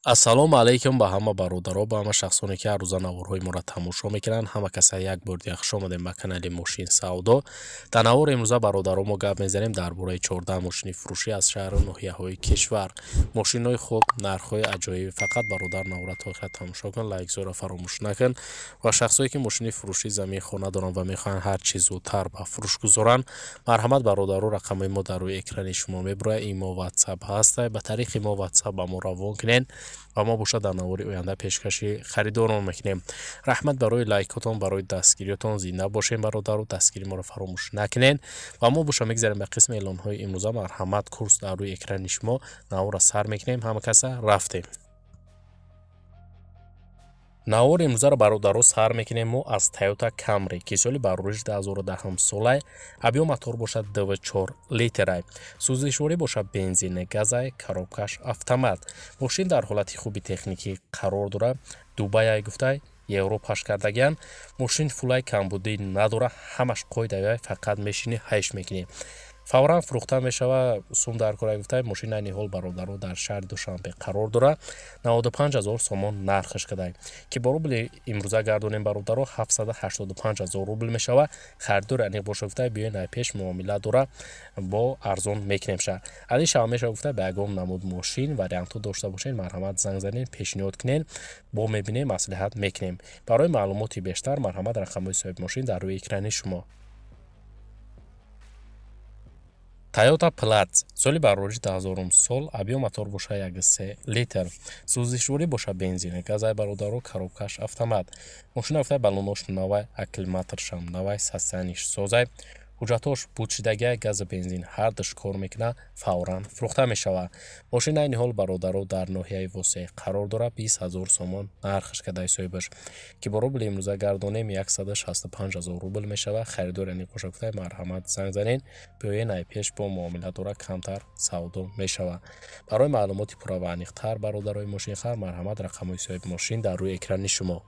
Ассалому алайкум ба ҳама бародаро, ба ҳама шахсоне ки ҳаррӯза наворҳои моро тамошо мекунанд. Ҳама каса як бор дига хуш омадем ба канали Мошин Савдо. Дар навори имрӯза бародаро мо гап мезанем дар бораи 14 мошини фурӯшӣ аз шаҳру ноҳияҳои кишвар. Мошинҳои хуб, нархҳои аҷоиб. Фақат бародар навора то охир тамошо кун, лайкзора фаромӯш накун. Ва шахсое ки мошини фурӯшӣ замини хона доранд ва мехоҳанд ҳар чӣ зудтар ба фурӯш гузоранд, марҳамат бародаро, рақамҳои мо дар рӯи экрани шумо мебурояд. Имо WhatsApp ҳаст. Ба тариқи мо WhatsApp ба мо равон кунед ва мо бошад дар навори оянда пешкаши харидорон мекунем. Раҳмат барои лайкотон, барои дастгириётон. Зинда бошем бародаро, дастгири моро фаромӯш накунед. Ва мо боша мегзарем ба қисми эълонҳои имрӯза. Марҳамат, курс дар рӯи экрани шумо навора сар мекунем. Ҳама каса рафтем. Навори имрӯзаро бародаро сар мекунем мо аз Toyota Camry ки соли барориши 2010 солай. Абъём мотор бошад DV4 литрай. Сӯзишворӣ бошад бензини газай, коробкаш автомат. Мошин дар ҳолати хуби техникӣ қарор дорад. Дубай гуфтай Европаш кардагиан. Мошин фулай камбудӣ надора. Ҳамаш қоидаи фақат мешини ҳайш мекунӣ. Фавран фурӯхта мешава. Сум дар кора гуфтай мошин айни ҳол бародаро дар шаҳри Душанбе қарор дорад. 95 000 сомон нархаш кадай ки бо рубли имрӯза гардонем бародаро 785 000 рубл мешава. Харидори аниқ боша гуфтай биёен ай пеш муомила дора бо арзон мекунемша. али шава мешава гуфтай ба ягон намуд мошин вариантҳо дошта бошед, марҳамат занг занед, пешниҳод кунед, бо мебинем, маслиҳат мекунем. Барои маълумоти бештар марҳамат рақамҳои соҳиби мошин дар рӯи экрани шумо. Toyota Platz соли барориши 2000 сол. Абъём мотор боша 1.3 литр. Сӯзишворӣ боша бензини газай бародаро, коробкаш автомат. Мошина гуфтай балонош навай, аккумуляторшам навай, сасяниш созай. ҳуҷҷатош будшидагиай газу бензин ҳардуш кор мекунад. Фавран фурӯхта мешава. Мошин айни ҳол бародаро дар ноҳияи восеъ қарор дорад. 20 000 сомон нархаш кадай соҳибаш ки бо рубли имрӯза гардонем 165 000 рубл мешава. харидори аниқ боша гуфтай марҳамат занг занед, биёен ай пеш бо муомила дора камтар савдо мешава. барои маълумоти пурра ва аниқтар бародарои мошинхар марҳамат рақамҳои соҳиби мошин дар рӯи экрани шумо.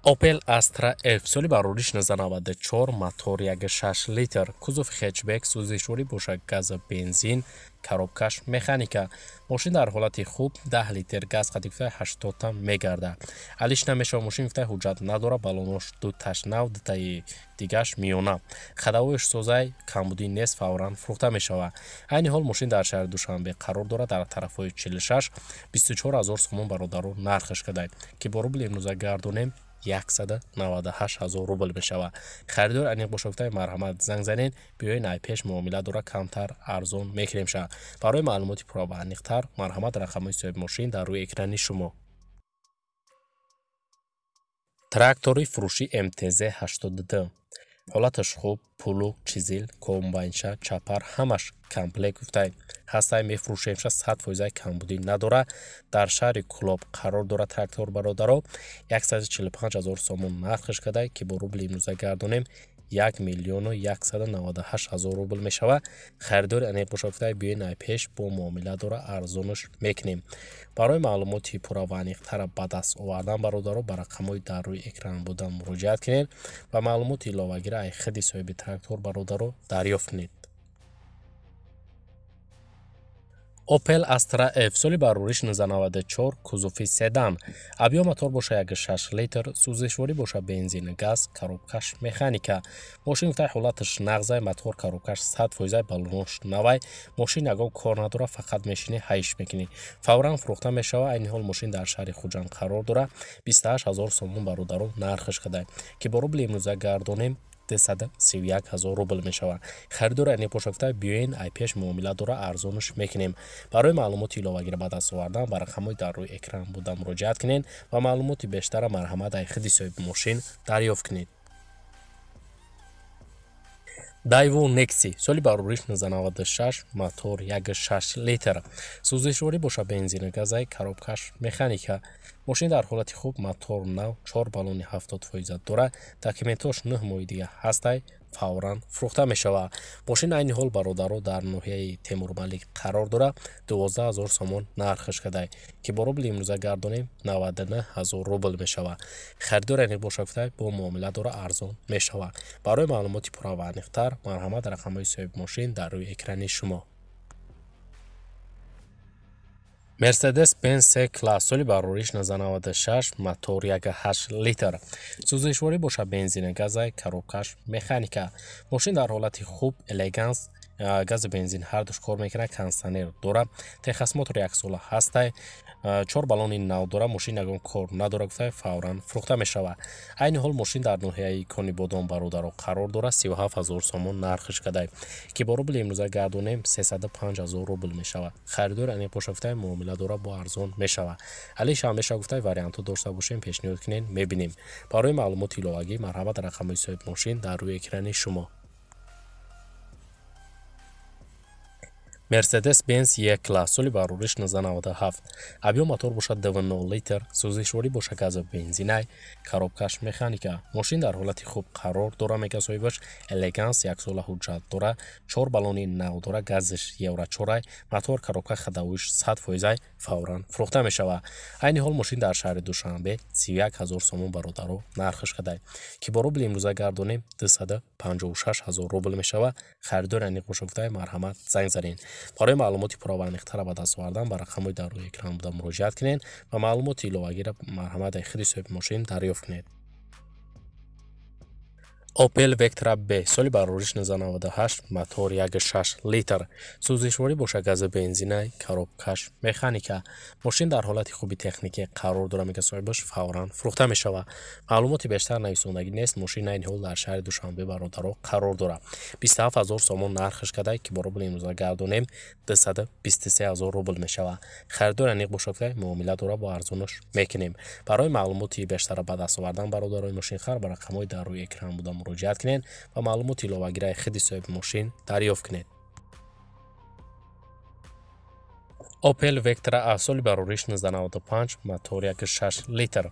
Opel Astra F соли барориш 1994, мотор 1.6 литр, кузофи хетчбек, сӯзишворӣ бошад газа бензин, коробкаш механика. Мошин дар ҳолати хуб, 10 литр газ қади гуфтай 80 та мегарда. алиш намешава мошин гуфтай ҳуҷҷат надора, балонош дуташ нав, дутаи дигаш миёна. хадавоиш созай, камбудӣ нест, фавран фурӯхта мешава. айни ҳол мошин дар шаҳри Душанбе қарор дорад. дар тарафҳои 46 24 000 сомон бародаро нархаш кадай ки бо рубли имрӯза гардонем 198 000 рубл мешава. харидори аниқ боша гуфтай марҳамат занг занед, биёен ай пеш муомила дора камтар арзон мекунемша. барои маълумоти пурра ва аниқтар марҳамат рақамҳои соҳиби мошин дар рӯи экрани шумо. Трактори фурӯшӣ MTZ 82. ҳолаташ хуб, пулук, чизил, комбайнша, чапар ҳамаш комплект гуфтай ҳастай мефурӯшемша. 100% камбудӣ надора. дар шаҳри Кӯлоб қарор дорад. трактор бародаро 145 000 сомон нархаш кадай ки бо рубли имрӯза гардонем 1 198 000 рубл мешава. харидори аниқ боша гуфтай биёен ай пеш бо муомила дора арзонаш мекунем. барои маълумоти пурра ва аниқтара ба даст овардан бародаро ба рақамҳои дар рӯи экран буда муроҷиат кунед ва маълумоти иловагира ай хиди соҳиби трактор бародаро дарёфт кунед. Opel Astra F соли барориш 1994, кузофи седан. абъём мотор боша 1.6 литр, сӯзишворӣ боша бензини газ, коробкаш механика. мошин гуфтай ҳолаташ нағзай, мотор, коробкаш 100% балонош навай. мошин ягон кор надора, фақат мешини ҳайш мекунӣ. фавран фурӯхта мешава. айни ҳол мошин дар шаҳри Хуҷанд қарор дорад. 28 000 сомон бародаро нархаш кадай ки бо рубли имрӯза гардонем 231 000 рубл мешава. харидори аниқ боша гуфтай биёен ай пеш муомила дора арзонаш мекунем. барои маълумоти иловагира ба даст овардан ба рақамҳои дар рӯи экран буда муроҷиат кунед ва маълумоти бештара марҳамат ай хиди соҳиби мошин дарёфт кунед. Daewoo Nexi соли барориш 1996, мотор 1.6 литр, сӯзишворӣ боша бензини газай, коробкаш механика. мошин дар ҳолати хуб, мотор нав, 4 баллони 70% дора. документош 9 моҳи дига ҳастай. фавран фурӯхта мешава. мошин айни ҳол бародаро дар ноҳияи Темурмалик қарор дорад. 12 000 сомон нархаш кадай ки бо рубли имрӯза гардонем 99 000 рубл мешава. харидори аниқ боша гуфтай бо муомила дора арзон мешава. барои маълумоти пурра ва аниқтар марҳамат рақамҳои соҳиби мошин дар рӯи экрани шумо. Mercedes-Benz C-Class соли барориш 1996 мотор 1.8 литр сӯзишворӣ боша бензини газа коробкаш механика мошин дар ҳолати хуб элеганс гази бензин ҳардуш кор мекунад кондитсионер дорад техас мотор 1 сола ҳастай 4 баллони нав дорад мошин ягон кор надорад гуфта фавран фурӯхта мешавад айни ҳол мошин дар ноҳияи кони бодом бародаро қарор дорад 37 000 сомон нархиш кадай ки бо рубли имрӯза гардонем 305 000 рубл мешавад харидор аниқ боша гуфта муомила дора бо арзон мешавад али шамеша гуфта варианту дошта бошем пешниҳод кунем мебинем барои маълумоти иловагӣ марҳамат рақамҳои соҳиби мошин дар рӯи экрани шумо Mercedes-Benz E-Class соли барориш 1997 объем мотор бошад 2.0 литр сӯзишворӣ боша гази бензинай коробкаш механика мошин дар ҳолати хуб қарор дора мега соҳибаш элеганс 1 сола ҳуҷҷат дора 4 баллони нав дора газиш евро 4 мотор коробка хадавиш 100% фавран фурӯхта мешавад айни ҳол мошин дар шаҳри душанбе 31 000 сомон бародаро нархиш кадай ки бо рубли имрӯза гардонем 256 000 рубл мешавад харидори аниқ боша гуфта марҳамат занг занед барои маълумоти пурра ва аниқтара ба даст овардан ба рақамҳои дар рӯи экран буда муроҷиат кунед ва маълумоти иловагиро марҳамат худи соҳиби мошин дарёфт кунед Opel Vectra B соли барориш 1998 мотор 1.6 литр сӯзишворӣ боша гази бензинай коробкаш механика мошин дар ҳолати хуби техникӣ қарор дора мега соҳибаш фавран фурӯхта мешавад маълумоти бештар нависондагӣ нест мошин айни ҳол дар шаҳри душанбе бародаро қарор дора 27 000 сомон нархиш кадай ки бо рубли имрӯза гардонем 223 000 рубл мешавад харидор аниқ боша гуфта муомила дора бо арзонаш мекунем барои маълумоти бештара ба даст овардан бародарои мошинхар ба рақамҳои дар рӯи экран буда муроҷиат кунед ва маълумоти иловагираи худи соҳиби мошин дарёфт кунед Opel Vectra A соли барориш 1995 мотор 1.6 литр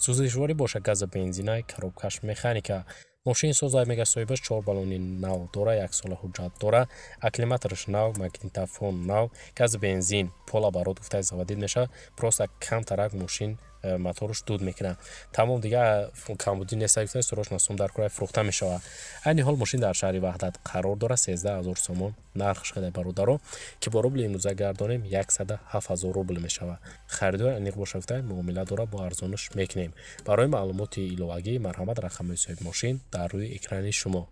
сӯзишворӣ боша гази бензинай коробкаш механика мошин созай мега соҳибаш 4 баллони нав дора 1 сола ҳуҷҷат дора акклиматораш нав магнитофон нав гази бензин пола барод гуфта заводид мешавад просто камтарак мошин моторш дуд мекунад тамом дига камбудӣ неста гуфта сурош насум дар кораи фурӯхта мешавад айни ҳол мошин дар шаҳри ваҳдат қарор дора 13 000 сомон нархиш кадай бародаро ки бо рубли имрӯза гардонем 107 000 рубл мешавад харидор аниқ боша гуфта муомила дора бо арзонаш мекунем барои маълумоти иловагӣ марҳамат рақамҳои соҳиби мошин дар рӯи экрани шумо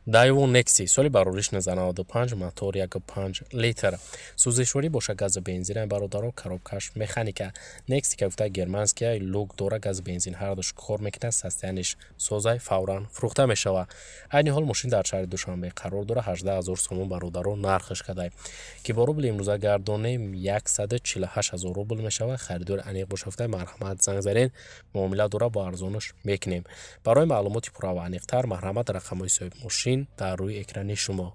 Daewoo Nexi соли барориш 1995 мотор 1.5 литр сӯзишворӣ боша гази бензинай бародаро коробкаш механика Nexi ки гуфта германския лук дора гази бензин ҳардуш кор мекунад состояниш созай фавран фурӯхта мешавад айни ҳол мошин дар шаҳри душанбе қарор дора 18 000 сомон бародаро нархиш кадай ки бо рубли имрӯза гардонем 148 000 рубл мешавад харидори аниқ боша гуфта марҳамат занг занед муомила дора бо арзонаш мекунем барои маълумоти пурра ва аниқтар марҳамат рақамҳои соҳиби мошин дар рӯи экрани шумо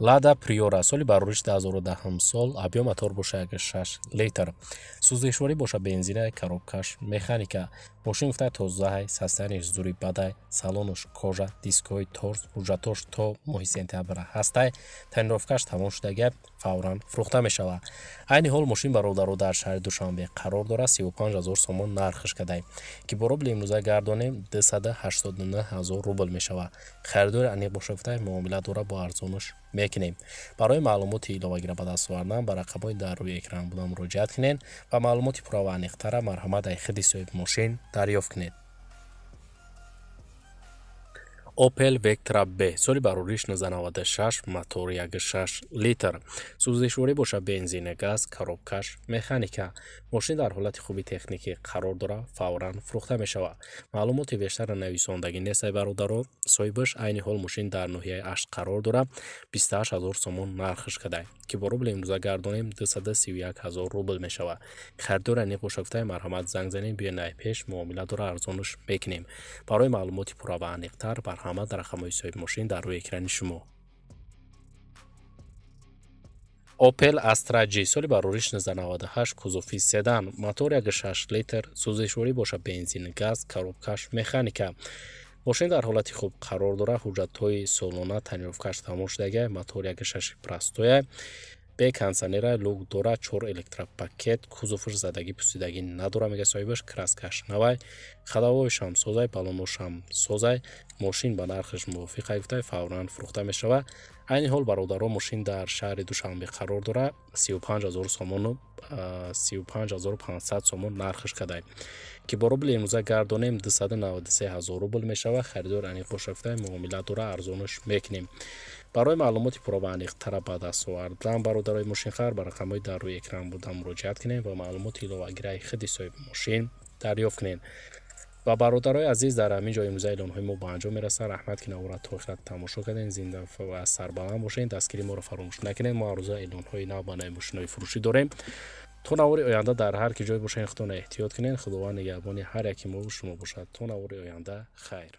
Lada Priora соли барориш 2010 сол объем мотор боша 1.6 литр сӯзишворӣ боша бензина коробкаш механика мошин гуфта тозаҳай состояниш зури бадай салонош кожа дискҳои торс ҳуҷҷатош то моҳи сентябр ҳастай таъмировкаш тамом шудага фавран фурӯхта мешавад айни ҳол мошин бародаро дар шаҳри душанбе қарор дора 35 000 сомон нархиш кадай ки бо рубли имрӯза гардонем 289 000 рубл мешавад харидори аниқ боша гуфта муомила дора бо арзонаш мекунем барои маълумоти иловагира ба даст овардан ба рақамҳои дар рӯи экран буда муроҷиат кунед ва маълумоти пурра ва аниқтара марҳамат ай худи соҳиби мошин дарёфт кунед Opel Vectra B соли барориш 1996 мотор 1.6 литр сӯзишворӣ боша бензини газ коробкаш механика мошин дар ҳолати хуби техникӣ қарор дора фавран фурӯхта мешавад маълумоти бештара нависондагӣ нест ай бародаро соҳибаш айни ҳол мошин дар ноҳияи ашт қарор дора 28 000 сомон нархиш кадай ки бо рубли имрӯза гардонем 231 000 рубл мешавад харидори аниқ боша гуфта марҳамат занг занем биёед ай пеш муомила дора арзонаш мекунем барои маълумоти пурра ва аниқтар марҳамат рақамҳои соҳиби мошин дар рӯи экрани шумо Opel Astra G соли барориш 1998 кузуфи седан мотор 1.6 литр сӯзишворӣ боша бензин газ коробкаш механика мошин дар ҳолати хуб қарор дора ҳуҷҷатҳои солона таъмировкаш тамом шудага мотор 1.6 простоя бе кондиционера, люк дора, 4 электропакет, кузовш задагӣ пусидагӣ надора, мега соҳибаш, краскаш навай, хадавоишам созай, балоношам созай, мошин ба нархаш мувофиқ гуфта фавран фурӯхта мешава. айни ҳол бародаро, мошин дар шаҳри Душанбе қарор дора, 35,000 сомон, 35,500 сомон нархаш кадай, ки бо рубли имрӯза гардонем 293,000 рубл мешава. харидор аниқош рафта муомила дора, арзонаш мекунем. барои маълумоти пурраваниқтара ба даст овардан бародарои мошинхар ба рақамҳои дар рӯи экран буда муроҷиат кунед ва маълумоти иловагираи худи соҳиби мошин дарёфт кунед. ва бародарои азиз, дар ҳамин ҷо имрӯза эълонҳои мо ба анҷом мерасад. раҳмат ки навора то охир тамошо кардем. зинда ва сарбаланд бошед. дастгирии моро фаромӯш накунед. мо ҳар рӯза эълонҳои нав ба нави мошинҳои фурӯшӣ дорем. то навори оянда дар ҳар ки ҷой бошед, худтон эҳтиёт кунед. худованд нигаҳбони ҳар яки мо шумо бошад. то навори оянда, хайр.